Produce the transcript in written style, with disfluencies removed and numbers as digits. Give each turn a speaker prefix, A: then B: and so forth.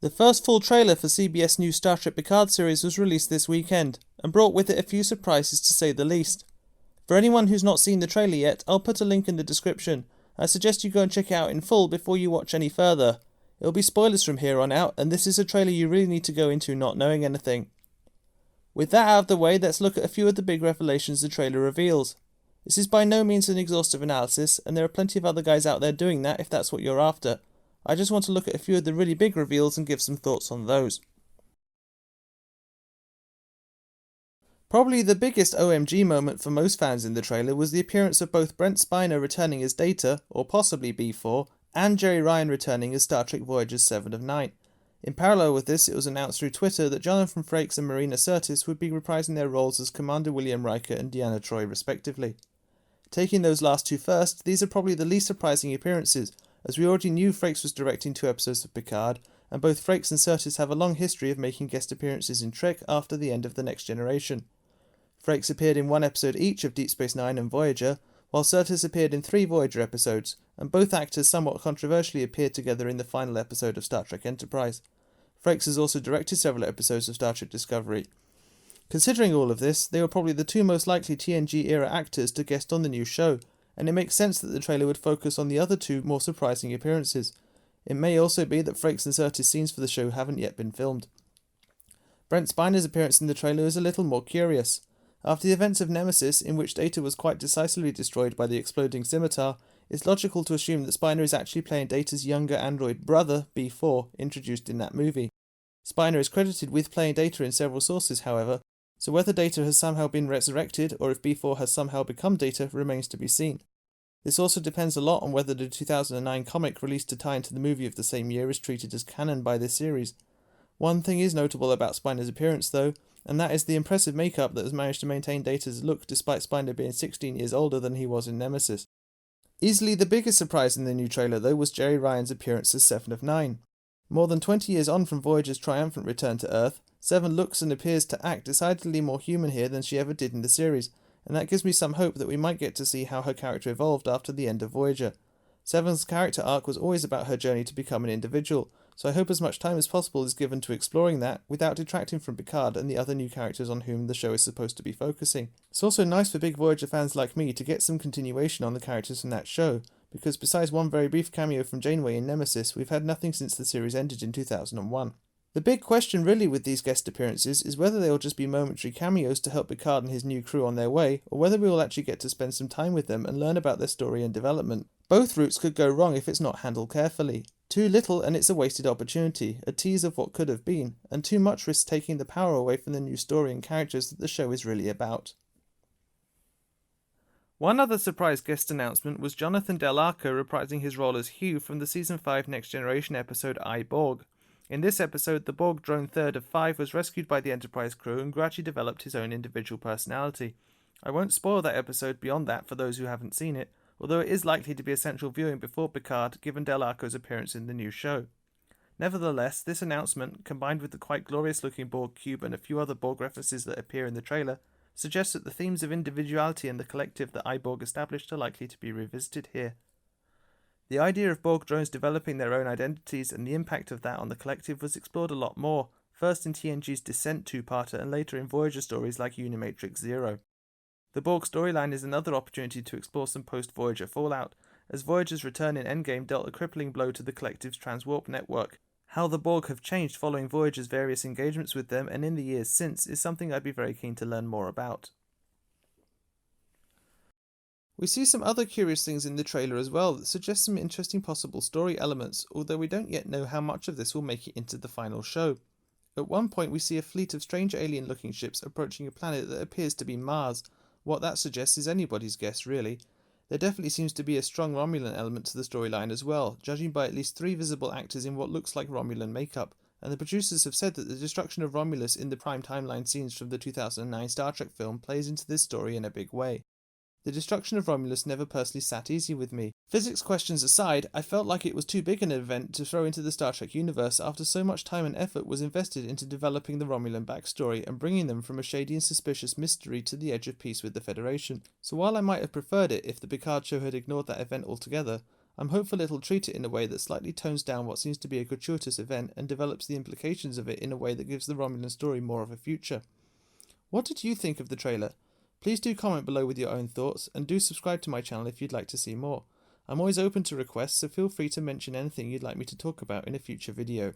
A: The first full trailer for CBS' new Star Trek Picard series was released this weekend, and brought with it a few surprises to say the least. For anyone who's not seen the trailer yet, I'll put a link in the description. I suggest you go and check it out in full before you watch any further. It'll be spoilers from here on out, and this is a trailer you really need to go into not knowing anything. With that out of the way, let's look at a few of the big revelations the trailer reveals. This is by no means an exhaustive analysis, and there are plenty of other guys out there doing that if that's what you're after. I just want to look at a few of the really big reveals and give some thoughts on those. Probably the biggest OMG moment for most fans in the trailer was the appearance of both Brent Spiner returning as Data, or possibly B4, and Jeri Ryan returning as Star Trek Voyager's 7 of 9. In parallel with this, it was announced through Twitter that Jonathan Frakes and Marina Sirtis would be reprising their roles as Commander William Riker and Deanna Troi respectively. Taking those last two first, these are probably the least surprising appearances, as we already knew Frakes was directing 2 episodes of Picard, and both Frakes and Sirtis have a long history of making guest appearances in Trek after the end of The Next Generation. Frakes appeared in 1 episode each of Deep Space Nine and Voyager, while Sirtis appeared in 3 Voyager episodes, and both actors somewhat controversially appeared together in the final episode of Star Trek Enterprise. Frakes has also directed several episodes of Star Trek Discovery. Considering all of this, they were probably the 2 most likely TNG-era actors to guest on the new show, and it makes sense that the trailer would focus on the other 2 more surprising appearances. It may also be that Frakes and Sirtis scenes for the show haven't yet been filmed. Brent Spiner's appearance in the trailer is a little more curious. After the events of Nemesis, in which Data was quite decisively destroyed by the exploding scimitar, it's logical to assume that Spiner is actually playing Data's younger android brother, B4, introduced in that movie. Spiner is credited with playing Data in several sources, however, so whether Data has somehow been resurrected or if B4 has somehow become Data remains to be seen. This also depends a lot on whether the 2009 comic released to tie into the movie of the same year is treated as canon by this series. One thing is notable about Spiner's appearance though, and that is the impressive makeup that has managed to maintain Data's look despite Spiner being 16 years older than he was in Nemesis. Easily the biggest surprise in the new trailer though was Jeri Ryan's appearance as 7 of 9. More than 20 years on from Voyager's triumphant return to Earth, 7 looks and appears to act decidedly more human here than she ever did in the series, and that gives me some hope that we might get to see how her character evolved after the end of Voyager. 7's character arc was always about her journey to become an individual, so I hope as much time as possible is given to exploring that without detracting from Picard and the other new characters on whom the show is supposed to be focusing. It's also nice for big Voyager fans like me to get some continuation on the characters from that show, because besides one very brief cameo from Janeway in Nemesis, we've had nothing since the series ended in 2001. The big question really with these guest appearances is whether they will just be momentary cameos to help Picard and his new crew on their way, or whether we will actually get to spend some time with them and learn about their story and development. Both routes could go wrong if it's not handled carefully. Too little and it's a wasted opportunity, a tease of what could have been, and too much risks taking the power away from the new story and characters that the show is really about. One other surprise guest announcement was Jonathan Del Arco reprising his role as Hugh from the Season 5 Next Generation episode I, Borg. In this episode, the Borg drone 3rd of 5 was rescued by the Enterprise crew and gradually developed his own individual personality. I won't spoil that episode beyond that for those who haven't seen it, although it is likely to be essential viewing before Picard given Del Arco's appearance in the new show. Nevertheless, this announcement, combined with the quite glorious looking Borg cube and a few other Borg references that appear in the trailer, suggests that the themes of individuality and the collective that iBorg established are likely to be revisited here. The idea of Borg drones developing their own identities and the impact of that on the collective was explored a lot more, first in TNG's Descent 2-parter and later in Voyager stories like Unimatrix Zero. The Borg storyline is another opportunity to explore some post-Voyager fallout, as Voyager's return in Endgame dealt a crippling blow to the collective's transwarp network. How the Borg have changed following Voyager's various engagements with them and in the years since is something I'd be very keen to learn more about. We see some other curious things in the trailer as well that suggest some interesting possible story elements, although we don't yet know how much of this will make it into the final show. At one point we see a fleet of strange alien-looking ships approaching a planet that appears to be Mars. What that suggests is anybody's guess, really. There definitely seems to be a strong Romulan element to the storyline as well, judging by at least 3 visible actors in what looks like Romulan makeup, and the producers have said that the destruction of Romulus in the prime timeline scenes from the 2009 Star Trek film plays into this story in a big way. The destruction of Romulus never personally sat easy with me. Physics questions aside, I felt like it was too big an event to throw into the Star Trek universe after so much time and effort was invested into developing the Romulan backstory and bringing them from a shady and suspicious mystery to the edge of peace with the Federation. So while I might have preferred it if the Picard show had ignored that event altogether, I'm hopeful it'll treat it in a way that slightly tones down what seems to be a gratuitous event and develops the implications of it in a way that gives the Romulan story more of a future. What did you think of the trailer? Please do comment below with your own thoughts, and do subscribe to my channel if you'd like to see more. I'm always open to requests, so feel free to mention anything you'd like me to talk about in a future video.